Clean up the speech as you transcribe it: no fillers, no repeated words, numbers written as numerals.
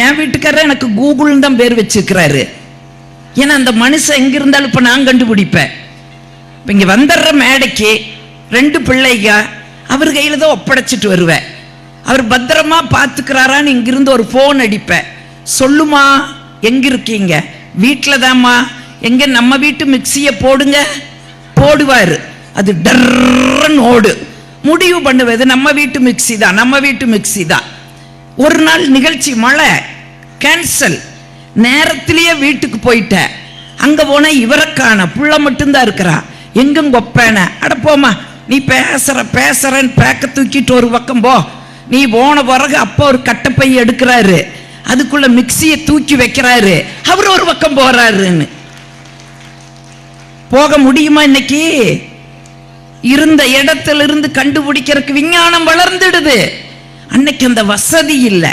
என் வீட்டுக்காரர் எனக்கு கூகுள்னு தான் பேர் வச்சுக்கிறாரு. ஏன்னா அந்த மனுஷன் எங்க இருந்தாலும் இப்ப நான் கண்டுபிடிப்பேன். இப்ப இங்க வந்துடுற மேடைக்கு 2 பிள்ளைங்க அவர் கையில தான் ஒப்படைச்சிட்டு வருவேன். அவர் பத்திரமா பார்த்துக்கிறாரான்னு இங்கிருந்து ஒரு போன் அடிப்பேன். சொல்லுமா, எங்க இருக்கீங்க? வீட்டில் தாம்மா. எங்க நம்ம வீட்டு மிக்சியை போடுங்க. போடுவார். அது டர்ன்னு ஓடு. முடிவு பண்ணுவது நம்ம வீட்டு மிக்சி தான், நம்ம வீட்டு மிக்சி தான். ஒரு நாள் நிகழ்ச்சி மழை கேன்சல். நேரத்திலேயே வீட்டுக்கு போயிட்டேன். அங்க போன இவரை காண, புள்ள மட்டும்தான் இருக்கிறா. எங்க கொப்பேன? அட போமா, நீ பேசுறன்னு பேக்க தூக்கிட்டு ஒரு பக்கம் போ. நீ போன பிறகு அப்போ ஒரு கட்டப்பை எடுக்கிறாரு, அதுக்குள்ள மிக்சியை தூக்கி வைக்கிறாரு, அவர் ஒரு பக்கம் போறாருன்னு. போக முடியுமா? இன்னைக்கு இருந்த இடத்துல இருந்து கண்டுபிடிக்கிறதுக்கு விஞ்ஞானம் வளர்ந்துடுது. அன்னைக்கு அந்த வசதி இல்லை.